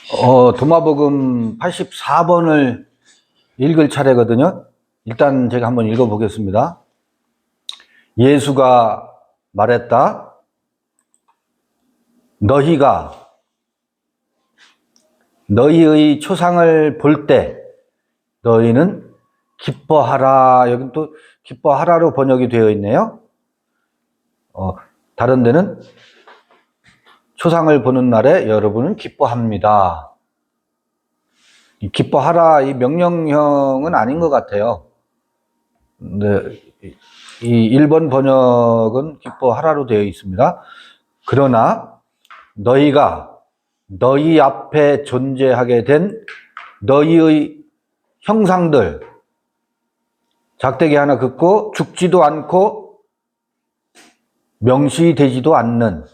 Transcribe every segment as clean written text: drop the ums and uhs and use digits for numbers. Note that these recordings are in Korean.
도마복음 84번을 읽을 차례거든요. 일단 제가 한번 읽어보겠습니다. 예수가 말했다. 너희가 너희의 초상을 볼 때 너희는 기뻐하라. 여기 또 기뻐하라로 번역이 되어 있네요. 다른 데는 초상을 보는 날에 여러분은 기뻐합니다. 기뻐하라 이 명령형은 아닌 것 같아요. 근데 이 1번 번역은 기뻐하라로 되어 있습니다. 그러나 너희가 너희 앞에 존재하게 된 너희의 형상들, 작대기 하나 긋고 죽지도 않고 명시되지도 않는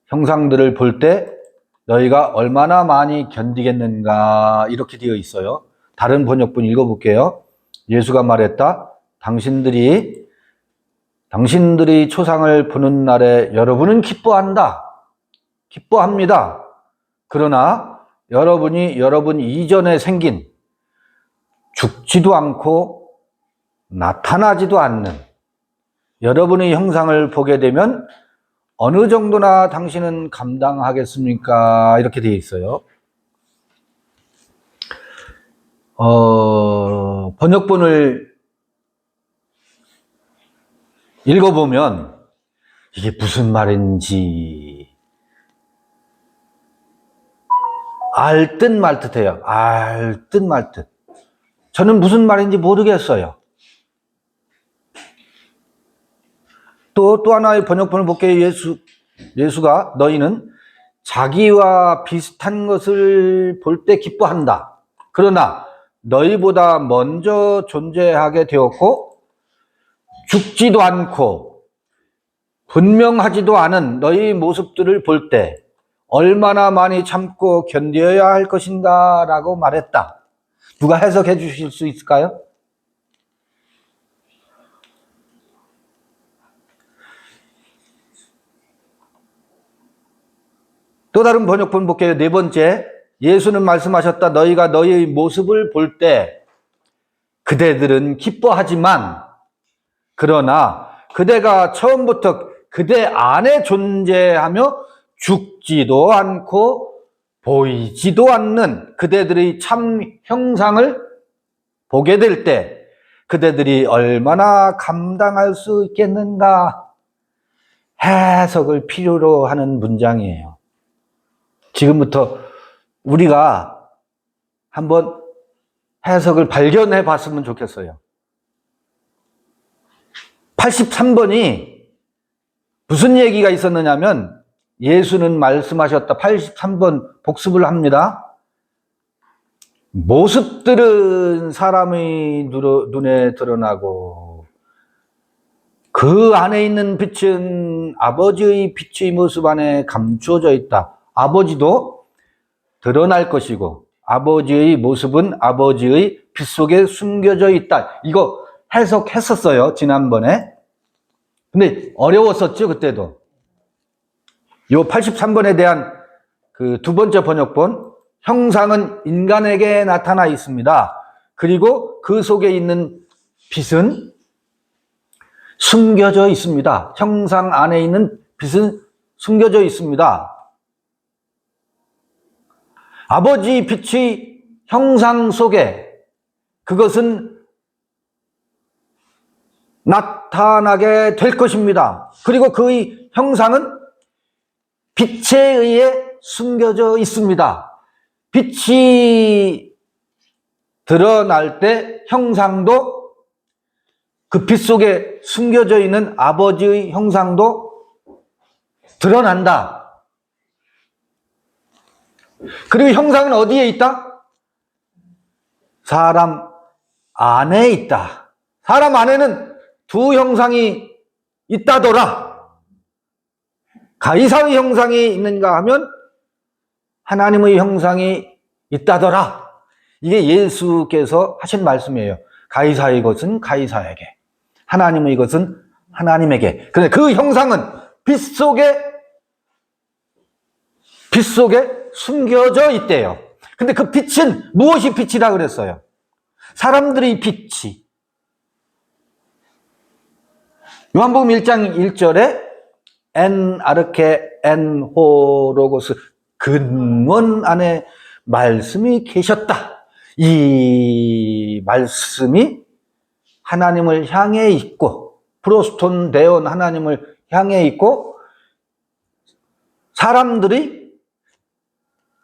형상들을 볼 때 너희가 얼마나 많이 견디겠는가 이렇게 되어 있어요. 다른 번역본 읽어볼게요. 예수가 말했다. 당신들이 초상을 보는 날에 여러분은 기뻐합니다. 그러나 여러분이 여러분 이전에 생긴 죽지도 않고 나타나지도 않는 여러분의 형상을 보게 되면 어느 정도나 당신은 감당하겠습니까? 이렇게 되어 있어요. 번역본을 읽어보면 이게 무슨 말인지 알 듯 말 듯해요. 알 듯 말 듯. 저는 무슨 말인지 모르겠어요. 또 하나의 번역본을 볼게요. 예수가 너희는 자기와 비슷한 것을 볼 때 기뻐한다. 그러나 너희보다 먼저 존재하게 되었고 죽지도 않고 분명하지도 않은 너희 모습들을 볼 때 얼마나 많이 참고 견뎌야 할 것인가 라고 말했다. 누가 해석해 주실 수 있을까요? 또 다른 번역본 볼게요. 네 번째, 예수는 말씀하셨다. 너희가 너희의 모습을 볼 때 그대들은 기뻐하지만 그러나 그대가 처음부터 그대 안에 존재하며 죽지도 않고 보이지도 않는 그대들의 참 형상을 보게 될 때 그대들이 얼마나 감당할 수 있겠는가 해석을 필요로 하는 문장이에요. 지금부터 우리가 한번 해석을 발견해 봤으면 좋겠어요. 83번이 무슨 얘기가 있었느냐면 예수는 말씀하셨다. 83번 복습을 합니다. 모습들은 사람의 눈에 드러나고 그 안에 있는 빛은 아버지의 빛의 모습 안에 감추어져 있다. 아버지도 드러날 것이고 아버지의 모습은 아버지의 빛 속에 숨겨져 있다. 이거 해석했었어요. 지난번에. 근데 어려웠었죠. 그때도. 요 83번에 대한 그 두 번째 번역본 형상은 인간에게 나타나 있습니다. 그리고 그 속에 있는 빛은 숨겨져 있습니다. 형상 안에 있는 빛은 숨겨져 있습니다. 아버지 빛의 형상 속에 그것은 나타나게 될 것입니다. 그리고 그의 형상은 빛에 의해 숨겨져 있습니다. 빛이 드러날 때 형상도 그 빛 속에 숨겨져 있는 아버지의 형상도 드러난다. 그리고 형상은 어디에 있다? 사람 안에 있다. 사람 안에는 두 형상이 있다더라. 가이사의 형상이 있는가 하면 하나님의 형상이 있다더라. 이게 예수께서 하신 말씀이에요. 가이사의 것은 가이사에게, 하나님의 것은 하나님에게. 그런데 그 형상은 빛 속에 숨겨져 있대요. 근데 그 빛은 무엇이 빛이라 그랬어요? 사람들의 빛이. 요한복음 1장 1절에 엔 아르케 엔 호로고스 근원 안에 말씀이 계셨다. 이 말씀이 하나님을 향해 있고 프로스톤 데온 하나님을 향해 있고 사람들이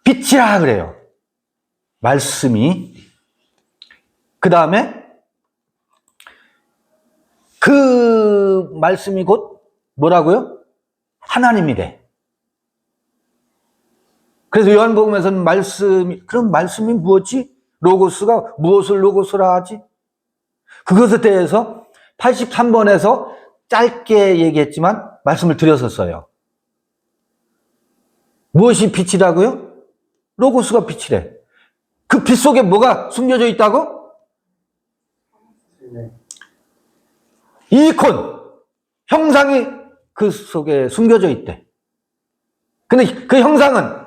빛이라 그래요. 말씀이. 그 다음에 그 말씀이 곧 뭐라고요? 하나님이래. 그래서 요한복음에서는 그럼 말씀이 무엇이? 로고스가 무엇을 로고스라 하지? 그것에 대해서 83번에서 짧게 얘기했지만 말씀을 드렸었어요. 무엇이 빛이라고요? 로고스가 빛이래. 그 빛 속에 뭐가 숨겨져 있다고? 이콘, 형상이 그 속에 숨겨져 있대. 근데 그 형상은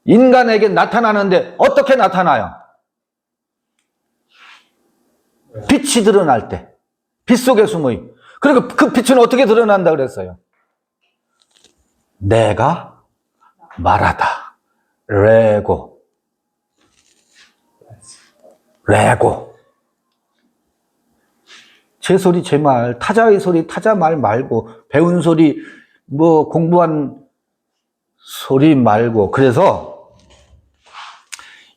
인간에게 나타나는데 어떻게 나타나요? 빛이 드러날 때. 빛 속에 숨어요. 그리고 그 빛은 어떻게 드러난다 그랬어요? 내가 말하다. 레고. 제 소리, 제 말, 타자의 소리, 타자 말 말고, 배운 소리, 뭐, 공부한 소리 말고. 그래서,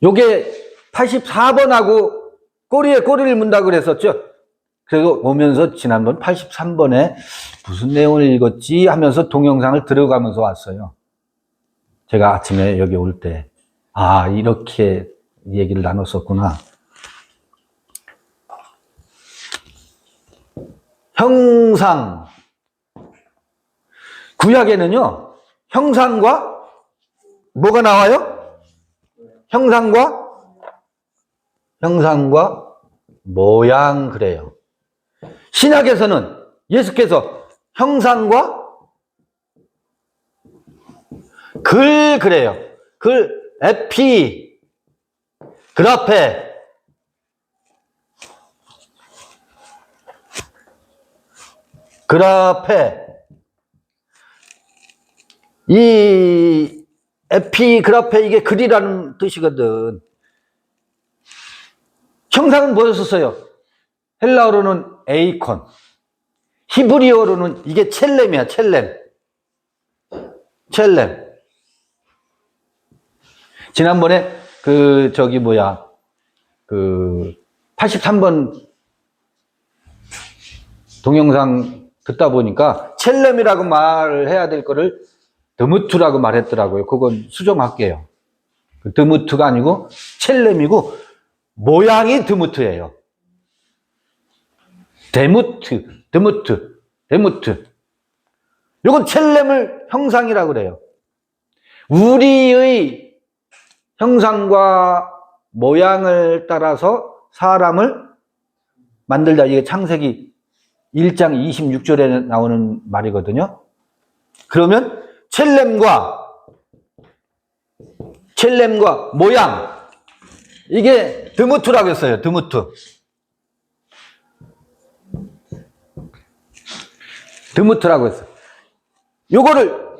요게 84번하고 꼬리에 꼬리를 문다고 그랬었죠? 그래서 오면서 지난번 83번에 무슨 내용을 읽었지 하면서 동영상을 들어가면서 왔어요. 제가 아침에 여기 올 때. 아, 이렇게 얘기를 나눴었구나. 형상. 구약에는요, 형상과 뭐가 나와요? 형상과 모양 그래요. 신약에서는 예수께서 형상과 글 그래요. 글, 에피, 그라페. 이 에피그라페 이게 글이라는 뜻이거든. 형상은 뭐였었어요? 헬라어로는 에이콘, 히브리어로는 이게 첼렘이야. 첼렘. 지난번에 그 83번 동영상 듣다 보니까 첼렘이라고 말을 해야 될 거를 드무트라고 말했더라고요. 그건 수정할게요. 드무트가 아니고 첼렘이고 모양이 드무트예요. 드무트. 이건 첼렘을 형상이라고 그래요. 우리의 형상과 모양을 따라서 사람을 만들다. 이게 창세기 1장 26절에 나오는 말이거든요. 그러면 첼렘과 모양, 이게 드무트라고 했어요. 드무트라고 했어요. 요거를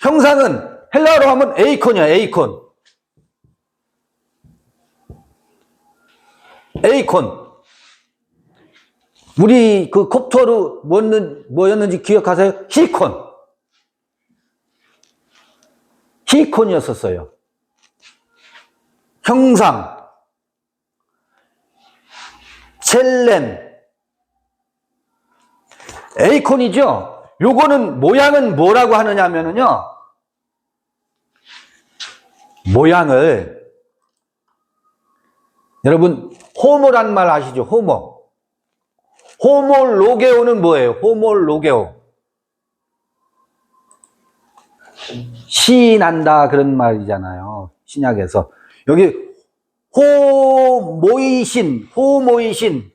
형상은 헬라어로 하면 에이콘이야. 에이콘. 우리 그 콥토르 뭐였는지 기억하세요? 히콘이었었어요. 형상, 첼렘, 에이콘이죠. 요거는 모양은 뭐라고 하느냐 하면은요, 모양을 여러분 호모란 말 아시죠? 호모로게오는 뭐예요? 호모로게오. 시 난다 그런 말이잖아요. 신약에서. 여기 호모이신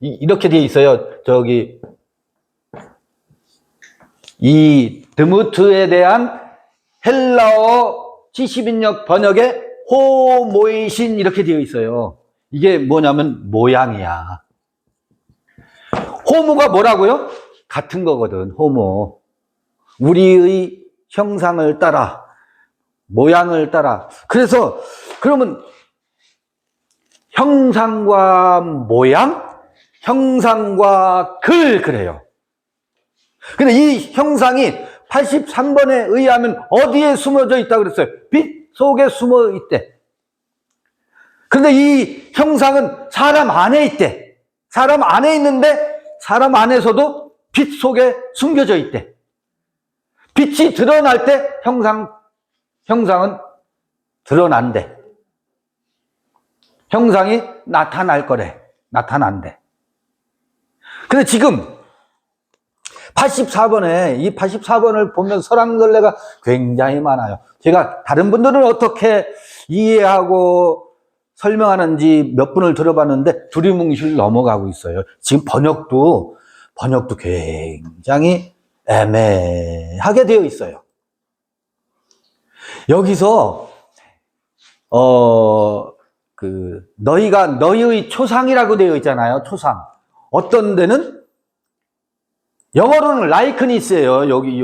이렇게 되어 있어요. 이 드무트에 대한 헬라어 70인역 번역에 호모이신 이렇게 되어 있어요. 이게 뭐냐면 모양이야. 호모가 뭐라고요? 같은 거거든. 호모. 우리의 형상을 따라, 모양을 따라. 그래서 그러면 형상과 모양, 형상과 글 그래요. 근데 이 형상이 83번에 의하면 어디에 숨어져 있다 그랬어요? 빛 속에 숨어 있대. 그런데 이 형상은 사람 안에 있대. 사람 안에 있는데 사람 안에서도 빛 속에 숨겨져 있대. 빛이 드러날 때 형상은 드러난대. 형상이 나타날 거래. 나타난대. 근데 지금 84번에 이 84번을 보면 설왕설래가 굉장히 많아요. 제가 다른 분들은 어떻게 이해하고 설명하는지 몇 분을 들어봤는데 두리뭉실 넘어가고 있어요. 지금 번역도 굉장히 애매하게 되어 있어요. 여기서 너희가 너희의 초상이라고 되어 있잖아요. 초상. 어떤 데는 영어로는 라이크니스예요. 여기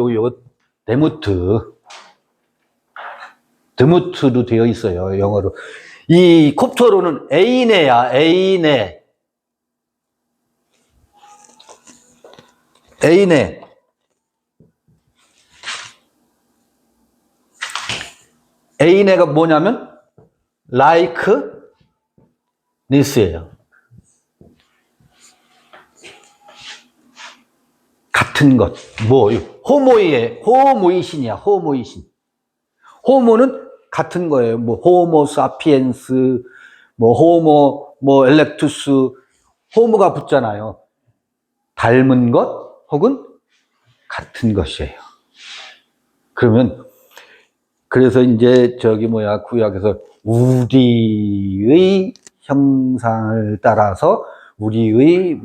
드무트로 되어 있어요. 영어로. 이 콥토로는 에이네야. 에이네. 에이네가 뭐냐면 라이크니스예요. 같은 것. 호모이신이야. 호모는 같은 거예요. 호모 사피엔스, 호모, 엘렉투스, 호모가 붙잖아요. 닮은 것 혹은 같은 것이에요. 그래서 이제 구약에서 우리의 형상을 따라서 우리의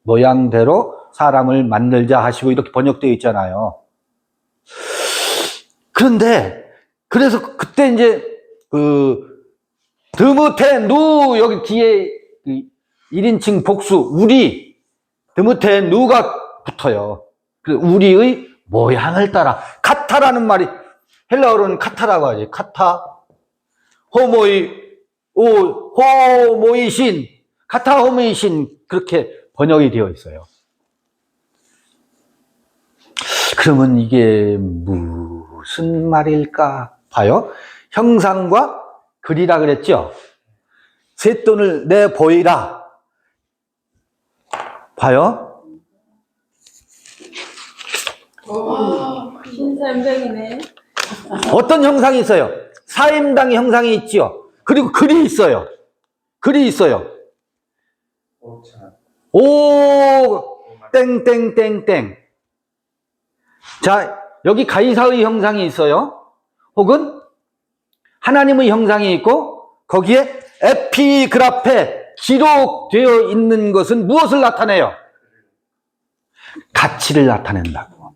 모양대로 사람을 만들자 하시고 이렇게 번역되어 있잖아요. 그래서 그때 이제 드무테 누 여기 뒤에 1인칭 복수 우리 드무테 누가 붙어요. 그래서 우리의 모양을 따라 카타라는 말이 헬라어로는 카타라고 하지. 카타 호모이신 카타 호모이신 그렇게 번역이 되어 있어요. 그러면 이게 무슨 말일까? 봐요. 형상과 글이라 그랬죠? 쇳돈을 내 보이라. 봐요. 신사임당이네. 어떤 형상이 있어요? 사임당의 형상이 있죠. 그리고 글이 있어요. 오, 땡땡땡땡. 자, 여기 가이사의 형상이 있어요. 혹은 하나님의 형상이 있고 거기에 에피그라페 기록되어 있는 것은 무엇을 나타내요? 가치를 나타낸다고.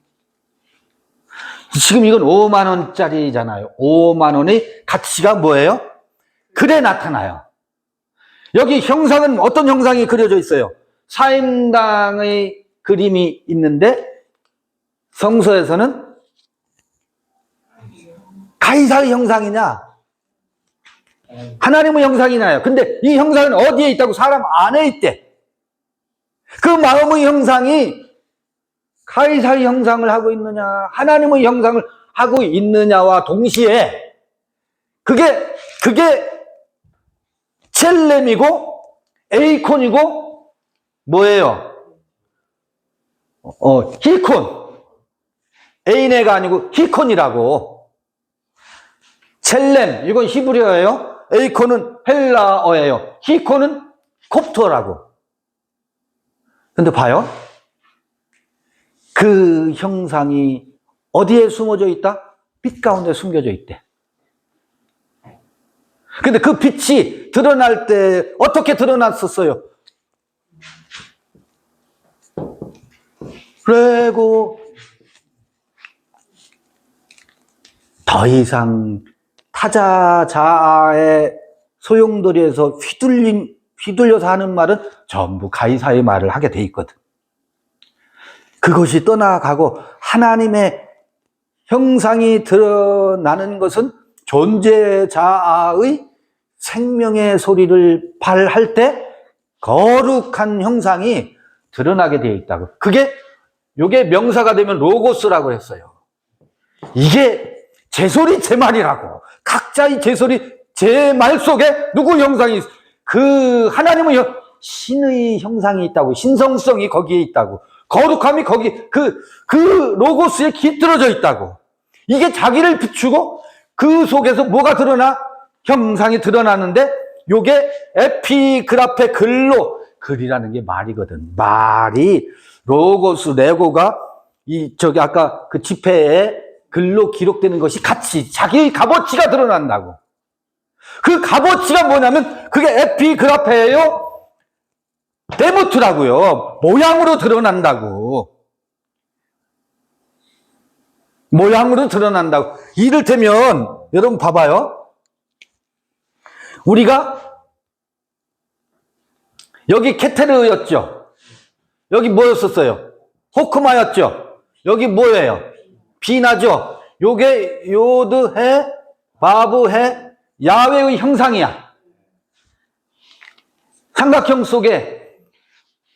지금 이건 5만 원짜리잖아요. 5만 원의 가치가 뭐예요? 글에 나타나요. 여기 형상은 어떤 형상이 그려져 있어요? 사임당의 그림이 있는데 성서에서는 가이사의 형상이냐 하나님의 형상이냐요. 근데 이 형상은 어디에 있다고? 사람 안에 있대. 그 마음의 형상이 가이사의 형상을 하고 있느냐 하나님의 형상을 하고 있느냐와 동시에 그게 첼렘이고 에이콘이고 뭐예요? 히콘. 에이네가 아니고 히콘이라고. 첼렘 이건 히브리어예요. 에이콘은 헬라어예요. 히콘은 콥토라고. 근데 봐요. 그 형상이 어디에 숨어져 있다? 빛 가운데 숨겨져 있대. 근데 그 빛이 드러날 때 어떻게 드러났었어요? 그리고 더 이상 타자 자아의 소용돌이에서 휘둘려서 하는 말은 전부 가이사의 말을 하게 돼 있거든. 그것이 떠나가고 하나님의 형상이 드러나는 것은 존재 자아의 생명의 소리를 발할 때 거룩한 형상이 드러나게 되어 있다고. 요게 명사가 되면 로고스라고 했어요. 이게 제 소리 제 말이라고. 각자의 제 소리 제 말 속에 누구 형상이 그 하나님의 신의 형상이 있다고. 신성성이 거기에 있다고. 거룩함이 거기 그 로고스에 깃들어져 있다고. 이게 자기를 비추고 그 속에서 뭐가 드러나? 형상이 드러나는데 요게 에피그라페 글이라는 게 말이거든. 말이 로고스 레고가 아까 그 지폐에 글로 기록되는 것이 같이 자기의 값어치가 드러난다고. 그 값어치가 뭐냐면 그게 에피그라페예요. 데모트라고요. 모양으로 드러난다고. 모양으로 드러난다고. 이를테면 여러분 봐봐요. 우리가 여기 케테르였죠. 여기 뭐였었어요? 호크마였죠. 여기 뭐예요? 비나죠. 요게 요드해 바브해 야훼의 형상이야. 삼각형 속에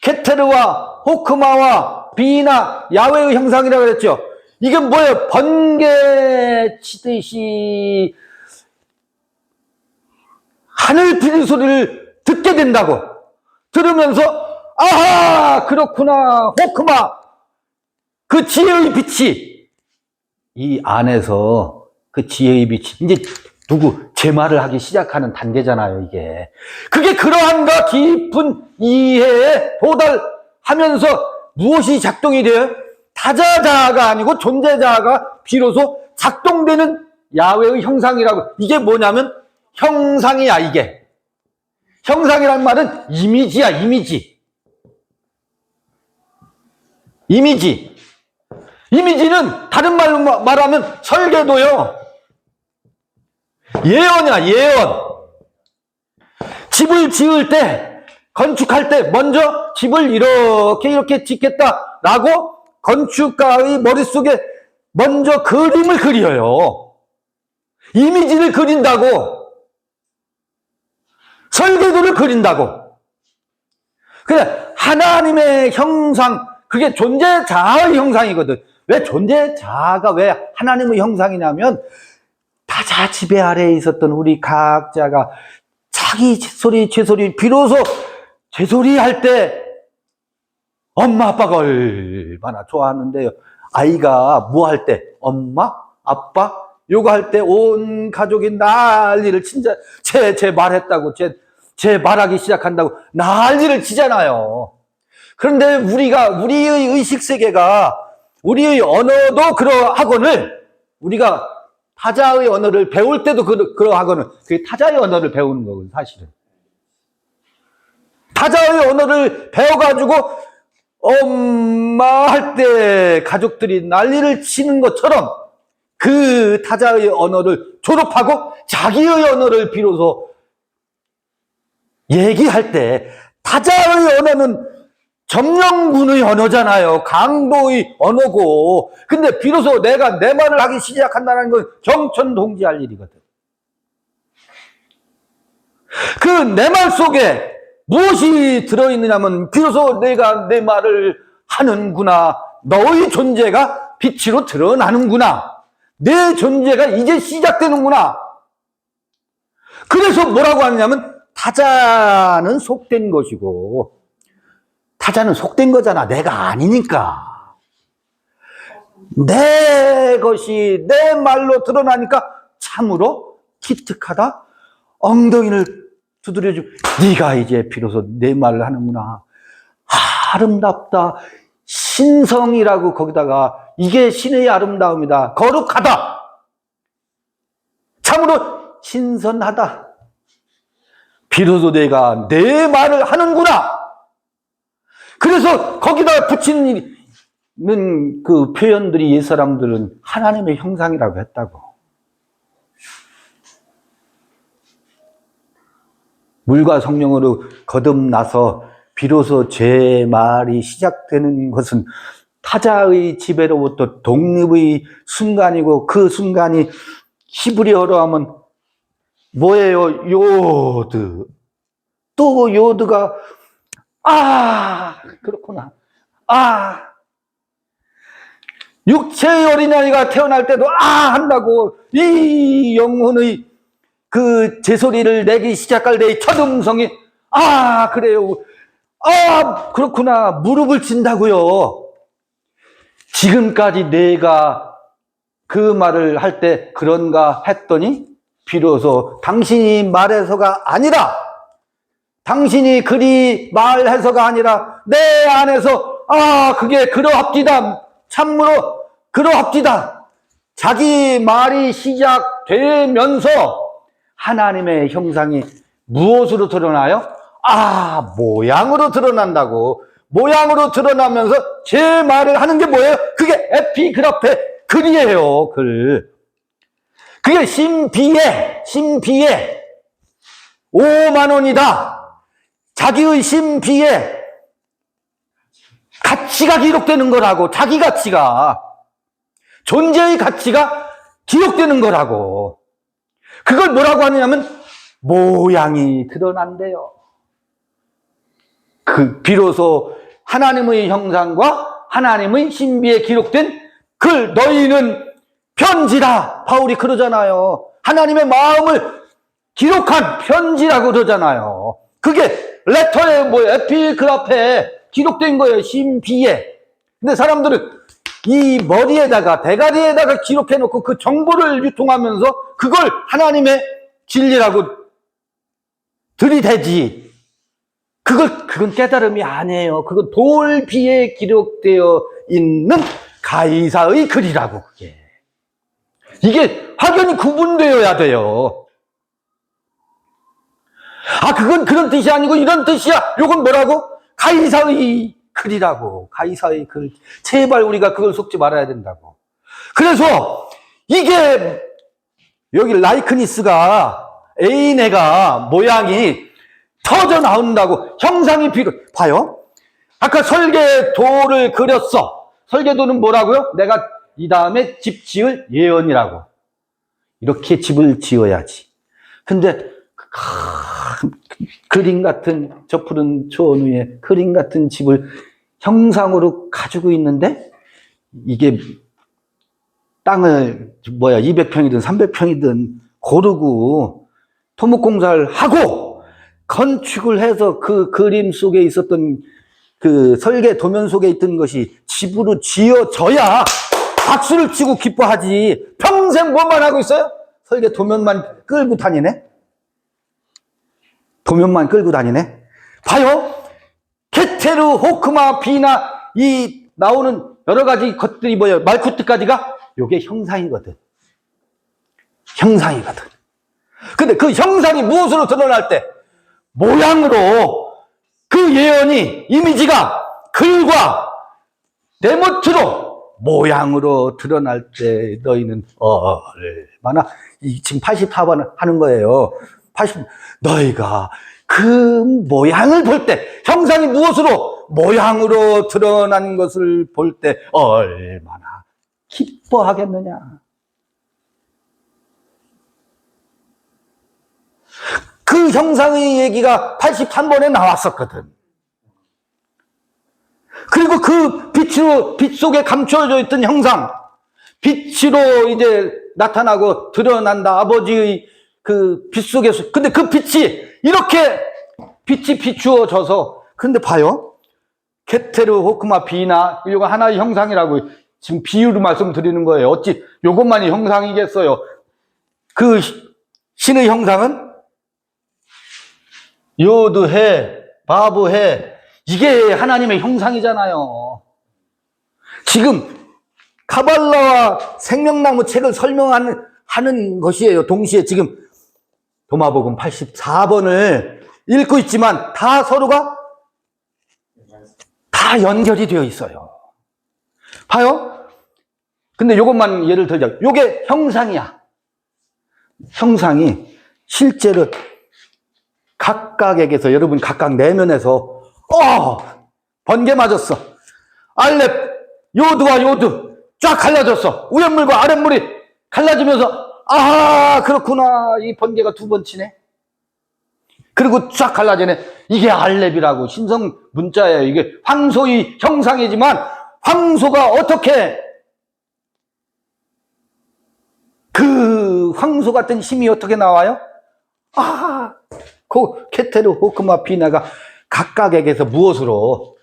케테르와 호크마와 비나 야훼의 형상이라고 그랬죠. 이게 뭐예요? 번개 치듯이 하늘 비는 소리를 듣게 된다고. 들으면서 아하 그렇구나 호크마 그 지혜의 빛이 이 안에서 그 지혜의 빛이 이제 제 말을 하기 시작하는 단계잖아요. 이게 그게 그러한가 깊은 이해에 도달하면서 무엇이 작동이 돼요? 타자자가 아니고 존재자가 비로소 작동되는 야훼의 형상이라고. 이게 뭐냐면 형상이야. 이게 형상이란 말은 이미지야. 이미지는 다른 말로 말하면 설계도요. 예언이야. 예언. 집을 지을 때 건축할 때 먼저 집을 이렇게 짓겠다라고 건축가의 머릿속에 먼저 그림을 그려요. 이미지를 그린다고. 설계도를 그린다고. 그래, 하나님의 형상, 그게 존재자의 형상이거든. 왜 존재자가 왜 하나님의 형상이냐면 타자 지배 아래에 있었던 우리 각자가 자기 제 소리 비로소 제 소리 할 때 엄마 아빠가 얼마나 좋아하는데요. 아이가 뭐 할 때 엄마 아빠 요거 할 때 온 가족이 난리를 진짜 제 말했다고 제 말하기 시작한다고 난리를 치잖아요. 그런데 우리의 의식 세계가 우리의 언어도 그러 학원을 우리가 타자의 언어를 배울 때도 그러 학원을 그게 타자의 언어를 배우는 거거든 사실은. 타자의 언어를 배워가지고 엄마 할 때 가족들이 난리를 치는 것처럼 그 타자의 언어를 졸업하고 자기의 언어를 비로소 얘기할 때 타자의 언어는 점령군의 언어잖아요. 강도의 언어고. 근데 비로소 내가 내 말을 하기 시작한다는 건 정천동지할 일이거든. 그 내 말 속에 무엇이 들어있느냐면 비로소 내가 내 말을 하는구나. 너의 존재가 빛으로 드러나는구나. 내 존재가 이제 시작되는구나. 그래서 뭐라고 하냐면 타자는 속된 것이고 타자는 속된 거잖아. 내가 아니니까. 내 것이 내 말로 드러나니까 참으로 기특하다. 엉덩이를 두드려주고 네가 이제 비로소 내 말을 하는구나. 아름답다. 신성이라고 거기다가 이게 신의 아름다움이다. 거룩하다. 참으로 신선하다. 비로소 내가 내 말을 하는구나. 그래서 거기다 붙이는 그 표현들이 옛사람들은 하나님의 형상이라고 했다고. 물과 성령으로 거듭나서 비로소 죄의 말이 시작되는 것은 타자의 지배로부터 독립의 순간이고, 그 순간이 히브리어로 하면 뭐예요? 요드. 또 요드가 그렇구나. 육체의 어린아이가 태어날 때도 한다고, 이 영혼의 그 제소리를 내기 시작할 때의 첫 음성이 그래요. 그렇구나. 무릎을 친다고요. 지금까지 내가 그 말을 할 때 그런가 했더니 비로소 당신이 말해서가 아니라, 당신이 그리 말해서가 아니라 내 안에서 그게 그러합디다. 참으로 그러합디다. 자기 말이 시작되면서 하나님의 형상이 무엇으로 드러나요? 모양으로 드러난다고. 모양으로 드러나면서 제 말을 하는 게 뭐예요? 그게 에피그라페, 글이에요. 글. 그게 신비에 5만 원이다. 자기의 신비에 가치가 기록되는 거라고. 자기 가치가, 존재의 가치가 기록되는 거라고. 그걸 뭐라고 하느냐면 모양이 드러난대요. 비로소 하나님의 형상과 하나님의 신비에 기록된 글, 너희는 편지다. 바울이 그러잖아요. 하나님의 마음을 기록한 편지라고 그러잖아요. 그게 레터에 에피그라페에 기록된 거예요. 신비에. 근데 사람들은 이 머리에다가, 대가리에다가 기록해놓고 그 정보를 유통하면서 그걸 하나님의 진리라고 들이대지. 그건 깨달음이 아니에요. 그건 돌비에 기록되어 있는 가이사의 글이라고, 그게. 이게 확연히 구분되어야 돼요. 그건 그런 뜻이 아니고 이런 뜻이야. 요건 뭐라고? 가이사의 글이라고. 가이사의 글. 제발 우리가 그걸 속지 말아야 된다고. 그래서 이게 여기 라이크니스가, 애인애가 모양이 터져 나온다고. 형상이 봐요. 아까 설계도를 그렸어. 설계도는 뭐라고요? 내가 이 다음에 집 지을 예언이라고. 이렇게 집을 지어야지. 근데 그림 같은, 저 푸른 초원 위에 그림 같은 집을 형상으로 가지고 있는데, 이게 땅을 200평이든 300평이든 고르고 토목공사를 하고 건축을 해서 그 그림 속에 있었던 그 설계 도면 속에 있던 것이 집으로 지어져야 박수를 치고 기뻐하지. 평생 뭐만 하고 있어요? 설계 도면만 끌고 다니네? 도면만 끌고 다니네? 봐요. 케테르, 호크마, 비나, 이 나오는 여러 가지 것들이 뭐예요? 말쿠트까지가 요게 형상이거든. 형상이거든. 근데 그 형상이 무엇으로 드러날 때? 모양으로. 그 예언이, 이미지가 글과 네모트로 모양으로 드러날 때 너희는 얼마나, 지금 84번 하는 거예요. 너희가 그 모양을 볼 때, 형상이 무엇으로? 모양으로 드러난 것을 볼 때 얼마나 기뻐하겠느냐. 그 형상의 얘기가 83번에 나왔었거든. 그리고 그 빛 속에 감춰져 있던 형상, 빛으로 이제 나타나고 드러난다. 아버지의 그 빛 속에서. 근데 그 빛이 이렇게 빛이 비추어져서, 근데 봐요. 케테르, 호크마, 비나, 이거 하나의 형상이라고 지금 비유로 말씀드리는 거예요. 어찌 요것만이 형상이겠어요? 그 신의 형상은 요드해, 바브해, 이게 하나님의 형상이잖아요. 지금 카발라와 생명나무 책을 설명하는 것이에요. 동시에 지금 도마복음 84번을 읽고 있지만 다 서로가 다 연결이 되어 있어요. 봐요. 근데 요것만 예를 들자. 요게 형상이야. 형상이 실제로 각각에게서, 여러분 각각 내면에서 번개 맞았어. 알렙 요드와 요드 쫙 갈라졌어. 위에물과 아랫물이 갈라지면서 그렇구나. 이 번개가 두 번 치네. 그리고 쫙 갈라지네. 이게 알렙이라고. 신성 문자예요. 이게 황소의 형상이지만 황소가 어떻게 그 황소 같은 힘이 어떻게 나와요? 그 케테르, 호크마, 비나가 각각에게서 무엇으로,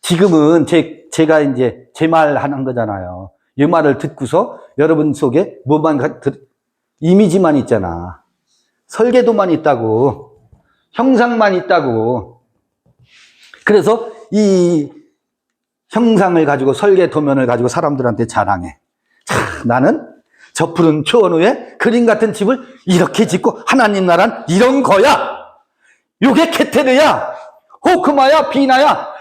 지금은 제가 이제 제 말 하는 거잖아요. 이 말을 듣고서 여러분 속에 이미지만 있잖아. 설계도만 있다고. 형상만 있다고. 그래서 이 형상을 가지고, 설계 도면을 가지고 사람들한테 자랑해. 나는 저 푸른 초원 위에 그림 같은 집을 이렇게 짓고 하나님 나라는 이런 거야. 요게 케테르야, 호크마야, 비나야.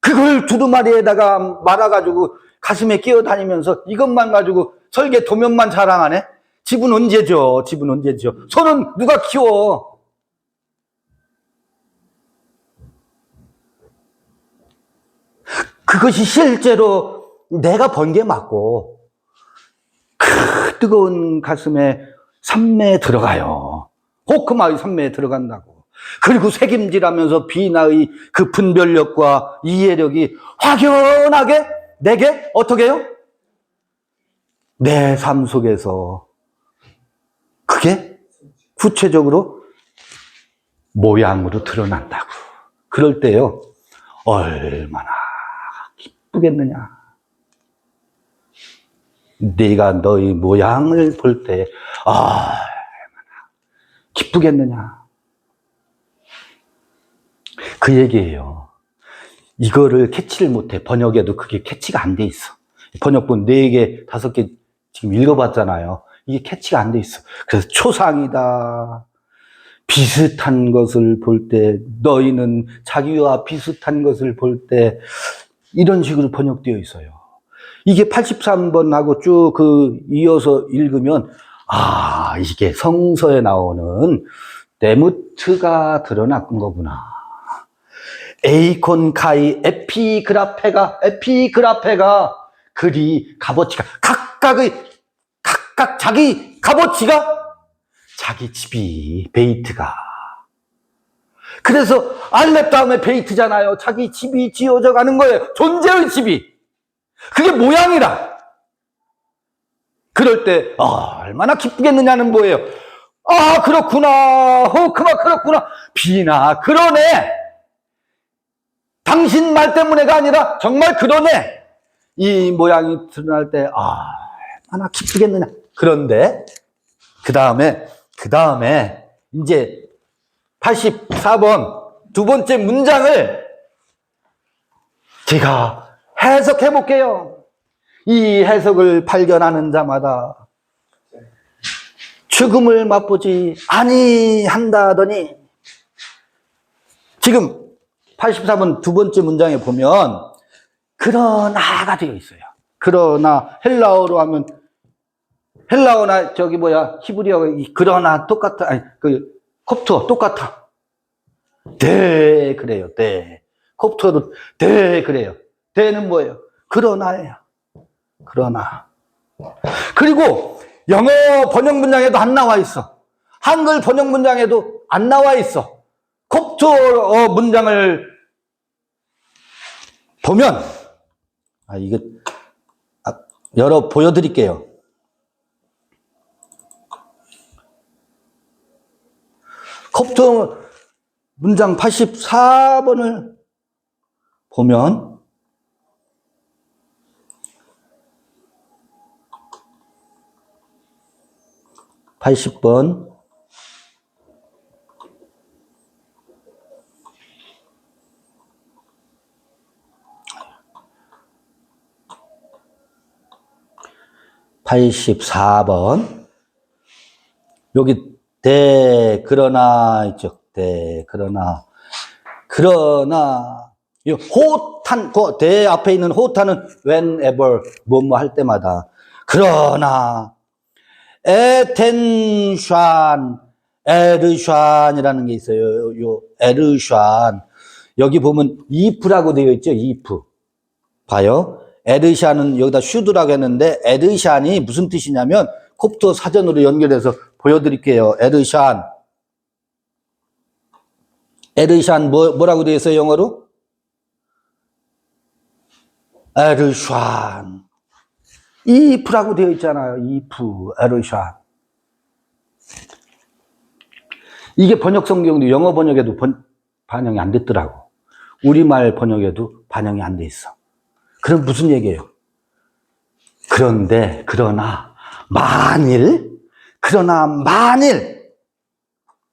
그걸 두루마리에다가 말아가지고 가슴에 끼어 다니면서 이것만 가지고 설계 도면만 자랑하네. 집은 언제죠? 집은 언제죠? 소는 누가 키워? 그것이 실제로 내가 번개 맞고 그 뜨거운 가슴에 산매에 들어가요. 호크마의 산매에 들어간다고. 그리고 새김질하면서 비나의 그 분별력과 이해력이 확연하게 내게 어떻게 해요? 내 삶 속에서 그게 구체적으로 모양으로 드러난다고. 그럴 때요, 얼마나 기쁘겠느냐. 네가 너의 모양을 볼 때 얼마나 기쁘겠느냐. 그 얘기예요. 이거를 캐치를 못해. 번역에도 그게 캐치가 안 돼 있어. 번역본 4개, 5개 지금 읽어봤잖아요. 이게 캐치가 안 돼 있어. 그래서 초상이다. 비슷한 것을 볼 때, 너희는 자기와 비슷한 것을 볼 때, 이런 식으로 번역되어 있어요. 이게 83번하고 쭉 이어서 읽으면, 이게 성서에 나오는 데무트가 드러난 거구나. 에이콘, 카이, 에피그라페가 값어치가, 각각 자기 값어치가 자기 집이, 베이트가. 그래서 알렙 다음에 베이트잖아요. 자기 집이 지어져 가는 거예요. 존재의 집이. 그게 모양이라. 그럴 때 얼마나 기쁘겠느냐는 뭐예요? 그렇구나. 호크마 그렇구나. 비나 그러네. 당신 말 때문에가 아니라 정말 그러네. 이 모양이 드러날 때 얼마나 기쁘겠느냐. 그런데 그 다음에 이제 84번 두 번째 문장을 제가 해석해 볼게요. 이 해석을 발견하는 자마다 죽음을 맛보지 아니한다더니, 지금 84번 두 번째 문장에 보면 그러나가 되어 있어요. 그러나 헬라어로 하면, 헬라어나 히브리어 그러나 똑같아. 콥트어 똑같아. 그래요. 콥트어도 그래요. 대는 뭐예요? 그러나예요. 그러나. 그리고 영어 번역 문장에도 안 나와 있어. 한글 번역 문장에도 안 나와 있어. 콥트어 문장을 보면, 이거 보여드릴게요. 콥트어 문장 84번을 보면, (80번) (84번) 여기 그러나 있죠. 그러나 이 탄, 그 대 앞에 있는 호탄은 whenever, 뭐뭐 할 때마다. 그러나, attention, 에르샨이라는 게 있어요. 요 에르샨. 여기 보면 if라고 되어 있죠. if. 봐요. 에르샨은 여기다 should라고 했는데 에르샨이 무슨 뜻이냐면 콥트 사전으로 연결해서 보여드릴게요. 에르샨. 에르샨 뭐라고 되어 있어요? 영어로? 에르샨. if라고 되어 있잖아요. if, 에르샨. 이게 번역 성경도 영어 번역에도 반영이 안 됐더라고. 우리말 번역에도 반영이 안 돼 있어. 그럼 무슨 얘기예요? 그러나 만일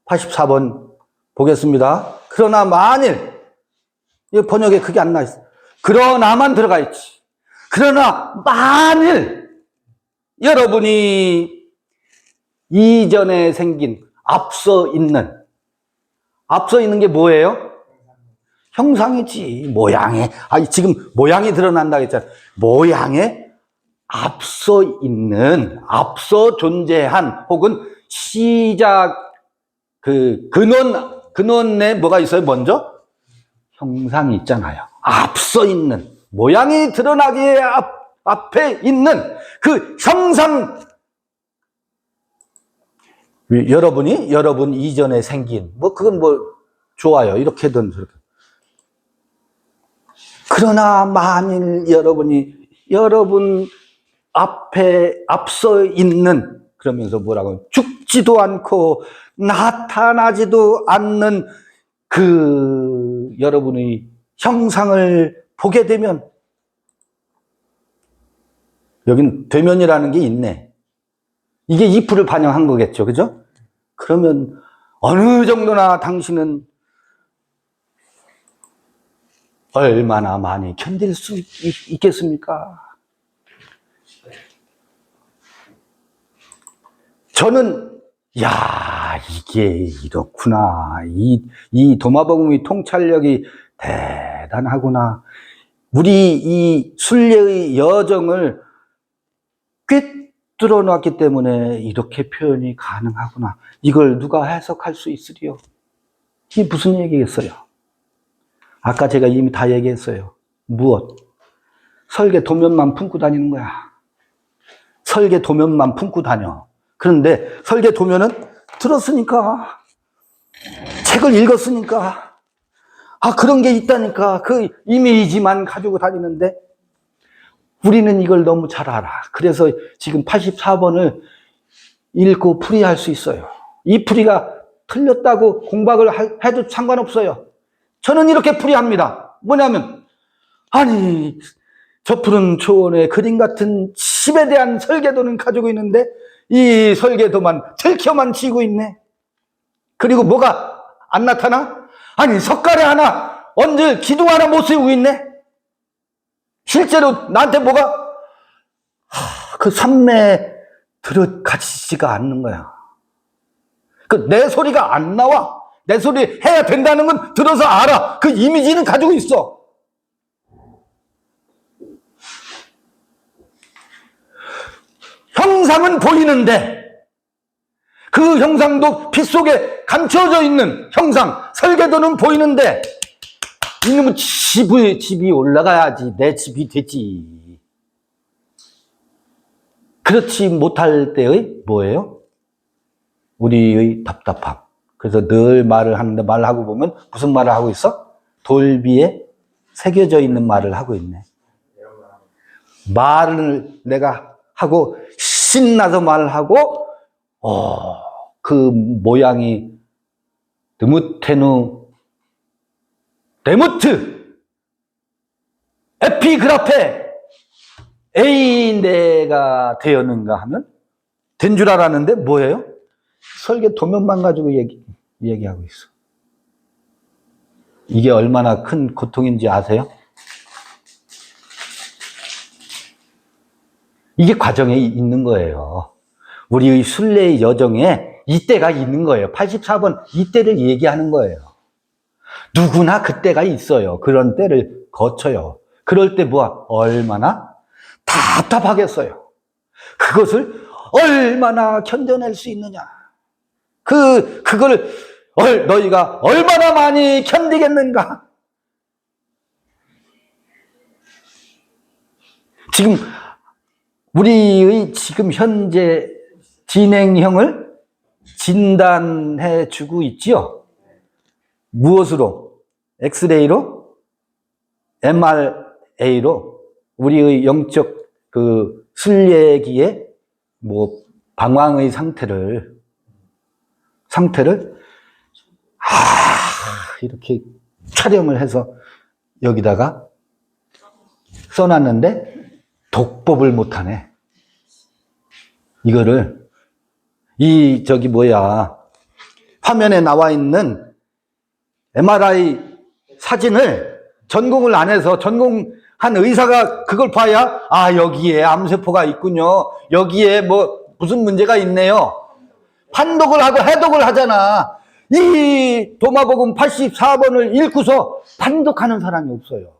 84번 보겠습니다. 그러나 만일 이 번역에 그게 안 나 있어. 그러나만 들어가 있지. 그러나 만일 여러분이 이전에 생긴 앞서 있는 게 뭐예요? 형상이지. 모양에. 지금 모양이 드러난다 했잖아요. 모양에 앞서 있는, 앞서 존재한, 혹은 시작, 근원에 뭐가 있어요? 먼저? 형상이 있잖아요. 앞서 있는, 모양이 드러나기에 앞에 있는 그 형상, 여러분 이전에 생긴, 그건 좋아요. 이렇게든 저렇게. 그러나 만일 여러분 앞에 앞서 있는, 그러면서 뭐라고, 죽지도 않고 나타나지도 않는 여러분의 형상을 보게 되면, 여긴 되면이라는 게 있네. 이게 if를 반영한 거겠죠. 그죠? 그러면 어느 정도나 당신은 얼마나 많이 견딜 수 있겠습니까? 저는 이게 이렇구나. 이 도마복음의 통찰력이 대단하구나. 우리 이 순례의 여정을 꿰뚫어 놨기 때문에 이렇게 표현이 가능하구나. 이걸 누가 해석할 수 있으리요? 이게 무슨 얘기겠어요? 아까 제가 이미 다 얘기했어요. 무엇? 설계 도면만 품고 다니는 거야. 설계 도면만 품고 다녀. 그런데 설계 도면은 들었으니까, 책을 읽었으니까, 그런 게 있다니까 그 이미지만 가지고 다니는데, 우리는 이걸 너무 잘 알아. 그래서 지금 84번을 읽고 풀이할 수 있어요. 이 풀이가 틀렸다고 공박을 해도 상관없어요. 저는 이렇게 풀이합니다. 뭐냐면, 저 푸른 초원의 그림 같은 집에 대한 설계도는 가지고 있는데 이 설계도만 들켜만 지고 있네. 그리고 뭐가 안 나타나? 석가래 하나 얹을 기둥 하나 못 세우고 있네. 실제로 나한테 뭐가 그 산매에 들어가지지가 않는 거야. 내 소리가 안 나와. 내 소리 해야 된다는 건 들어서 알아. 그 이미지는 가지고 있어. 형상은 보이는데 그 형상도 빛 속에 감춰져 있는 형상, 설계도는 보이는데 이놈은 집이 올라가야지 내 집이 되지. 그렇지 못할 때의 뭐예요? 우리의 답답함. 그래서 늘 말을 하는데 말하고 보면 무슨 말을 하고 있어? 돌비에 새겨져 있는 말을 하고 있네. 말을 내가 하고 신나서 말을 하고 그 모양이 드무테누 데무트 에피그라페 에인데가 되었는가 하면 된 줄 알았는데 뭐예요? 설계 도면만 가지고 얘기하고 있어. 이게 얼마나 큰 고통인지 아세요? 이게 과정에 있는 거예요. 우리의 순례의 여정에 이때가 있는 거예요. 84번 이때를 얘기하는 거예요. 누구나 그때가 있어요. 그런 때를 거쳐요. 그럴 때 얼마나 답답하겠어요. 그것을 얼마나 견뎌낼 수 있느냐. 그걸 너희가 얼마나 많이 견디겠는가. 지금 우리의 지금 현재 진행형을 진단해 주고 있지요. 무엇으로? 엑스레이로? MRA로? 우리의 영적 순례기의 방광의 상태를 이렇게 촬영을 해서 여기다가 써놨는데 독법을 못하네. 이거를 화면에 나와 있는 MRI 사진을 전공을 안 해서 전공한 의사가 그걸 봐야 여기에 암세포가 있군요. 여기에 무슨 문제가 있네요. 판독을 하고 해독을 하잖아. 이 도마복음 84번을 읽고서 판독하는 사람이 없어요.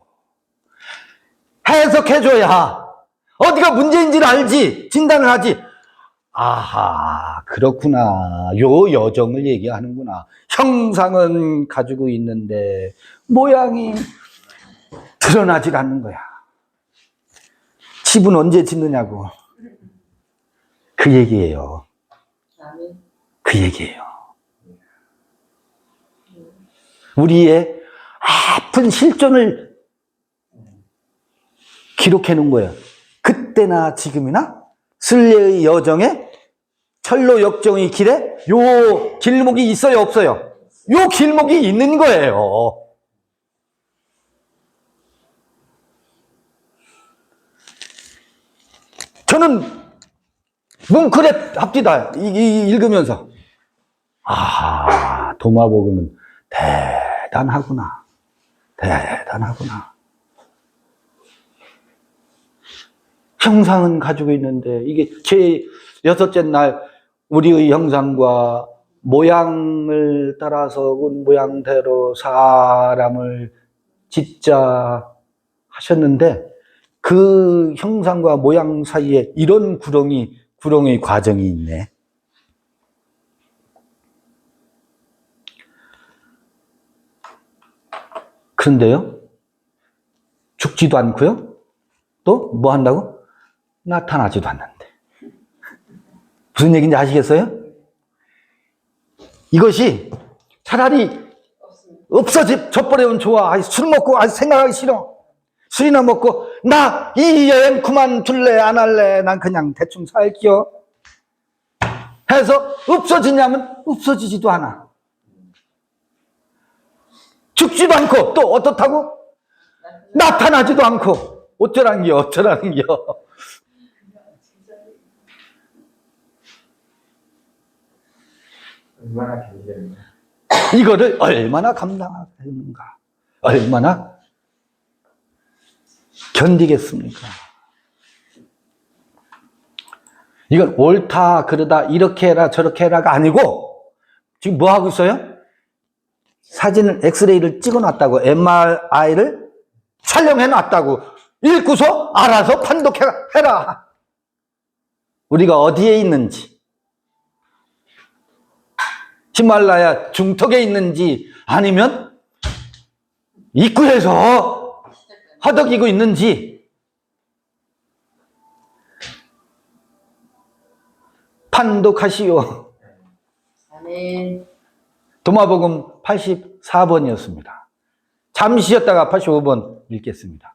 해석해줘야 어디가 문제인지를 알지, 진단을 하지. 아하, 그렇구나. 요 여정을 얘기하는구나. 형상은 가지고 있는데 모양이 드러나질 않는 거야. 집은 언제 짓느냐고. 그 얘기예요. 그 얘기예요. 우리의 아픈 실존을 기록해 놓은 거예요. 그때나 지금이나 순례의 여정에 철로 역정의 길에 요 길목이 있어요, 없어요? 요 길목이 있는 거예요. 저는 뭉클합니다. 읽으면서. 도마복음은 대단하구나. 대단하구나. 형상은 가지고 있는데 이게 제 6째 날 우리의 형상과 모양을 따라서 온 모양대로 사람을 짓자 하셨는데 그 형상과 모양 사이에 이런 구렁의 과정이 있네. 그런데요, 죽지도 않고요, 또 뭐 한다고? 나타나지도 않는데. 무슨 얘기인지 아시겠어요? 이것이 차라리 없어져버리면 좋아. 술 먹고 생각하기 싫어. 술이나 먹고 나 이 여행 그만둘래 안 할래, 난 그냥 대충 살게요 해서 없어지냐면 없어지지도 않아. 죽지도 않고 또 어떻다고? 나타나지도 않고. 어쩌라는겨. 이거를 얼마나 감당하겠는가, 얼마나 견디겠습니까? 이건 옳다 그러다 이렇게 해라 저렇게 해라가 아니고 지금 뭐 하고 있어요? 사진을 엑스레이를 찍어놨다고, MRI를 촬영해놨다고, 읽고서 알아서 판독해라. 우리가 어디에 있는지, 히말라야 중턱에 있는지 아니면 입구에서 허덕이고 있는지 판독하시오. 아멘. 도마복음 84번이었습니다. 잠시 쉬었다가 85번 읽겠습니다.